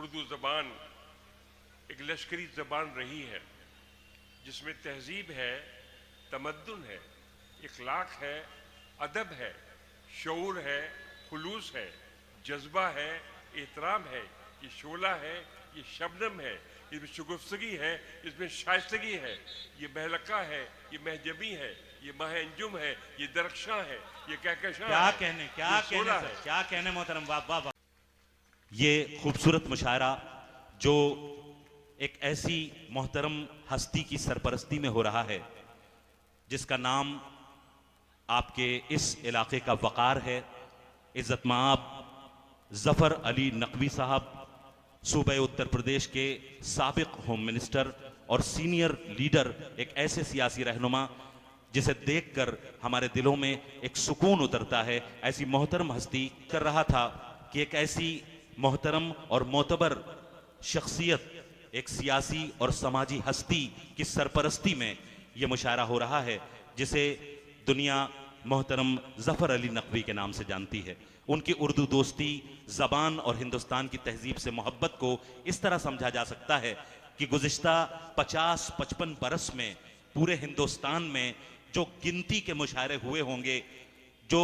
उर्दू ज़बान एक लश्करी ज़बान रही है जिसमें तहजीब है, तमद्दुन है, इखलाक है, अदब है, शऊर है, खुलूस है, जज्बा है, एहतराम है, ये शोला है, ये शबनम है, इसमें शगुफ्तगी है, इसमें शाइस्तगी है, ये महलका है, ये महजबी है, ये माह अंजुम है, ये दरख्शां है, ये कहकशां क्या है, कहने है। सर, क्या कहने मोहतरम, वाह वाह वाह। ये खूबसूरत मुशायरा जो एक ऐसी मोहतरम हस्ती की सरपरस्ती में हो रहा है जिसका नाम आपके इस इलाके का वक़ार है, इज़्ज़त माब ज़फ़र अली नकवी साहब, सूबे उत्तर प्रदेश के साबिक होम मिनिस्टर और सीनियर लीडर, एक ऐसे सियासी रहनुमा जिसे देखकर हमारे दिलों में एक सुकून उतरता है। ऐसी मोहतरम हस्ती कर रहा था कि एक ऐसी मोहतरम और मोतबर शख्सियत, एक सियासी और समाजी हस्ती की सरपरस्ती में यह मुशायरा हो रहा है जिसे दुनिया मोहतरम ज़फ़र अली नकवी के नाम से जानती है। उनकी उर्दू दोस्ती, ज़बान और हिंदुस्तान की तहजीब से मोहब्बत को इस तरह समझा जा सकता है कि गुज़िश्ता 50-55 बरस में पूरे हिंदुस्तान में जो गिनती के मुशायरे हुए होंगे, जो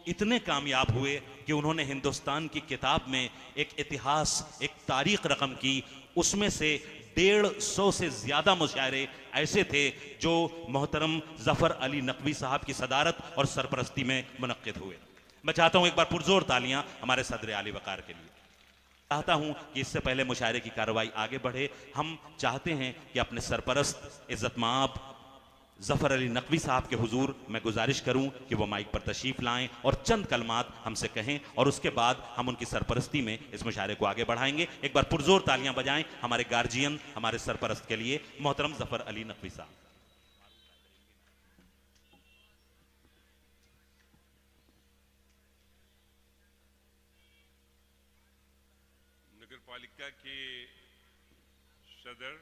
इतने कामयाब हुए कि उन्होंने हिंदुस्तान की किताब में एक इतिहास, एक तारीख रकम की, उसमें से 150 से ज्यादा मुशायरे ऐसे थे जो मोहतरम ज़फ़र अली नकवी साहब की सदारत और सरपरस्ती में मुनक्किद हुए। मैं चाहता हूं एक बार पुरजोर तालियां हमारे सदर आली वक़ार के लिए। चाहता हूं कि इससे पहले मुशायरे की कार्रवाई आगे बढ़े, हम चाहते हैं कि अपने सरपरस्त इज़्ज़त माब ज़फ़र अली नकवी साहब के हुजूर मैं गुजारिश करूं कि वो माइक पर तशरीफ लाएं और चंद कलमात हमसे कहें और उसके बाद हम उनकी सरपरस्ती में इस मुशायरे को आगे बढ़ाएंगे। एक बार पुरजोर तालियां बजाएं हमारे गार्जियन, हमारे सरपरस्त के लिए, मोहतरम ज़फ़र अली नकवी साहब। नगर पालिका के सदर,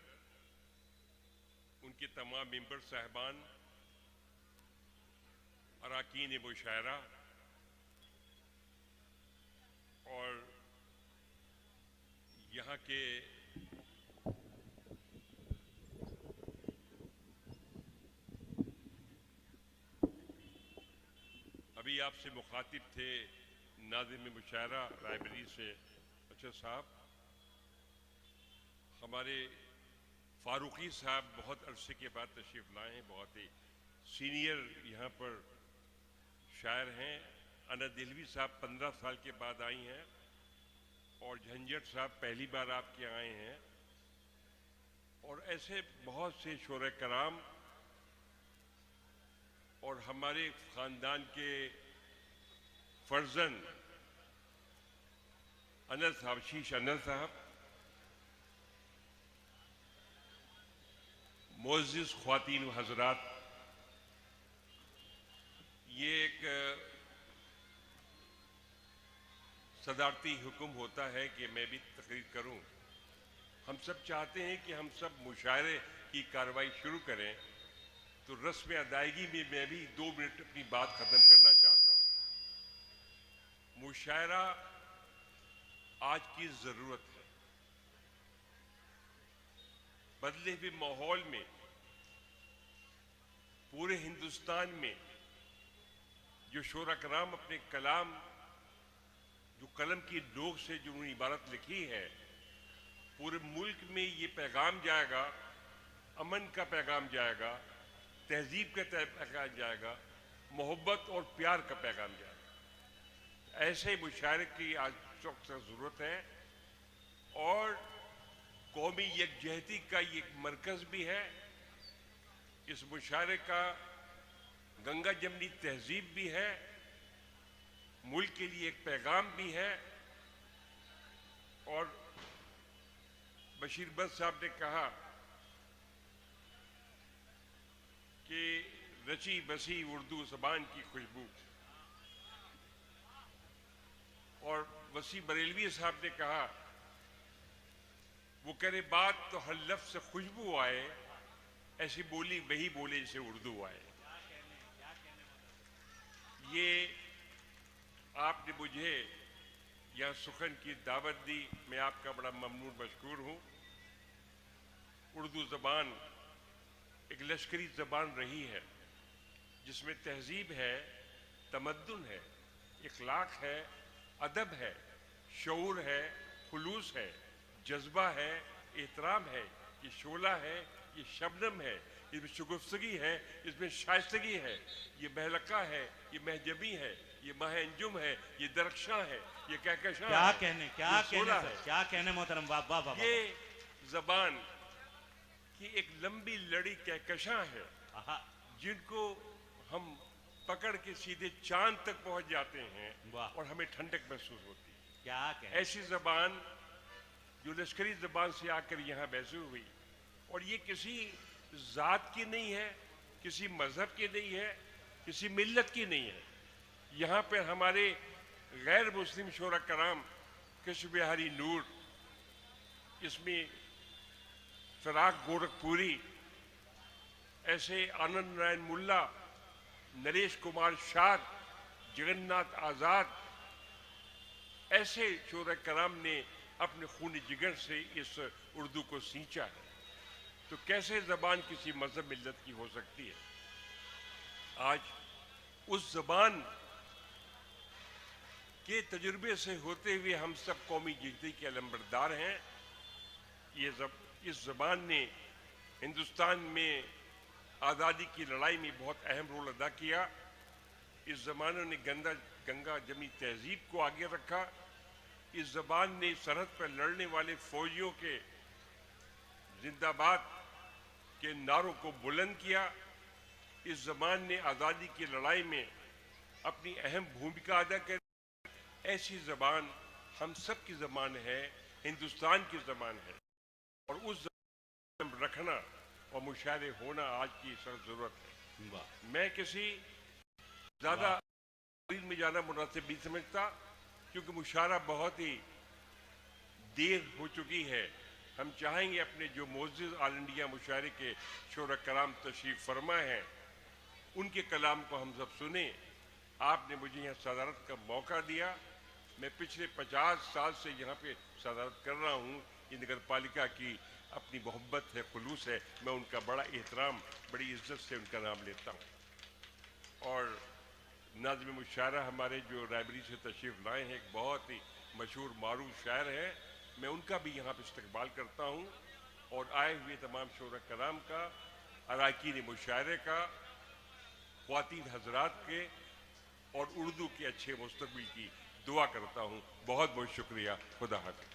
उनके तमाम मेंबर साहबान, अराकीन मुशायरा और यहाँ के अभी आपसे मुखातिब थे नाज़िम मुशायरा लाइब्रेरी से अच्छा साहब, हमारे फारूकी साहब बहुत अरसे के बाद तशरीफ़ लाए हैं, बहुत ही सीनियर यहाँ पर शायर हैं। अना दिलवी साहब 15 साल के बाद आई हैं और झंझट साहब पहली बार आपके आए हैं और ऐसे बहुत से शोरे कराम और हमारे ख़ानदान के फर्जन अनस साहब, शीश अनस साहब, मोअज़्ज़िज़ ख़्वातीन व हज़रात, ये एक सदारती हुक्म होता है कि मैं भी तकरीर करूं। हम सब चाहते हैं कि हम सब मुशायरे की कार्रवाई शुरू करें, तो रस्म अदायगी में मैं भी 2 मिनट अपनी बात ख़त्म करना चाहता हूं। मुशायरा आज की ज़रूरत है। बदले हुए माहौल में पूरे हिंदुस्तान में जो शोरा कराम अपने कलाम, जो कलम की नोक से जो उन्होंने इबारत लिखी है, पूरे मुल्क में ये पैगाम जाएगा, अमन का पैगाम जाएगा, तहजीब का पैगाम जाएगा, मोहब्बत और प्यार का पैगाम जाएगा। ऐसे मुशायरे की आज सख्त ज़रूरत है और कौमी यकजहती का ये एक मरकज़ भी है। इस मुशायरे का गंगा जमनी तहजीब भी है, मुल्क के लिए एक पैगाम भी है। और बशीर बट साहब ने कहा कि रची बसी उर्दू ज़बान की खुशबू, और वसी बरेलवी साहब ने कहा, वो करे बात तो हर लफ्ज़ से खुशबू आए, ऐसी बोली वही बोले जिसे उर्दू आए। ये आपने मुझे यहाँ सुखन की दावत दी, मैं आपका बड़ा ममनून मशकूर हूँ। उर्दू ज़बान एक लश्करी ज़बान रही है जिसमें तहजीब है, तमद्दुन है, इखलाक है, अदब है, शऊर है, खुलूस है, जज्बा है, एहतराम है, ये शोला है, ये शबनम है, इसमें शुगुफ्तगी है, इसमें शाइस्तगी है, ये महलका है, ये महजबी है, ये माह अंजुम है, ये दरख्शां है, ये कहकशां क्या है, कहने, क्या ये कहने सोला सर, है। क्या कहने मोहतरम, वाह वाह वाह। ये जबान की एक लंबी लड़ी कहकशां है आहा, जिनको हम पकड़ के सीधे चांद तक पहुंच जाते हैं वाह। और हमें ठंडक महसूस होती है। क्या कहने। ऐसी जबान जो लश्करी जबान से आकर यहाँ बैसू हुई, और ये किसी जात की नहीं है, किसी मजहब की नहीं है, किसी मिल्लत की नहीं है। यहाँ पर हमारे गैर मुस्लिम शोरा कराम, कृष्ण बिहारी नूर, इसमें फिराक गोरखपुरी, ऐसे आनंद नारायण मुल्ला, नरेश कुमार शाह, जगन्नाथ आजाद, ऐसे शोरा कराम ने अपने खून जिगर से इस उर्दू को सींचा है। तो कैसे जबान किसी मजहब मिल्लत की हो सकती है? आज उस जबान के तजुर्बे से होते हुए हम सब कौमी यकजहती के अलंबरदार हैं। इस जबान ने हिंदुस्तान में आज़ादी की लड़ाई में बहुत अहम रोल अदा किया। इस जमाने ने गंगा जमी तहजीब को आगे रखा। इस जबान ने सरहद पर लड़ने वाले फौजियों के जिंदाबाद के नारों को बुलंद किया। इस जबान ने आज़ादी की लड़ाई में अपनी अहम भूमिका अदा करी। ऐसी जबान हम सब की जबान है, हिंदुस्तान की जबान है, और उस जबान रखना और मुशायरे होना आज की सख्त जरूरत है। वाह। मैं किसी ज्यादा में जाना मुनासिब नहीं समझता, क्योंकि मुशायरा बहुत ही देर हो चुकी है। हम चाहेंगे अपने जो मोअज़्ज़िज़ ऑल इंडिया मुशायरे के शोरा कराम तशरीफ फरमा हैं, उनके कलाम को हम सब सुने। आपने मुझे यहाँ सदारत का मौका दिया। मैं पिछले 50 साल से यहाँ पे सदारत कर रहा हूँ। ये नगर पालिका की अपनी मोहब्बत है, खुलूस है। मैं उनका बड़ा एहतराम, बड़ी इज्जत से उनका नाम लेता हूँ। और नाज़िम मुशायरा हमारे जो रायबरी से तशरीफ़ लाए हैं, एक बहुत ही मशहूर मारूफ शायर है, मैं उनका भी यहाँ पर इस्तकबाल करता हूँ। और आए हुए तमाम शोरा कराम का, अरकान मुशायरे का, ख्वातीन हजरात के और उर्दू के अच्छे मुस्तकबिल की दुआ करता हूँ। बहुत बहुत शुक्रिया। खुदा हाफ़िज़।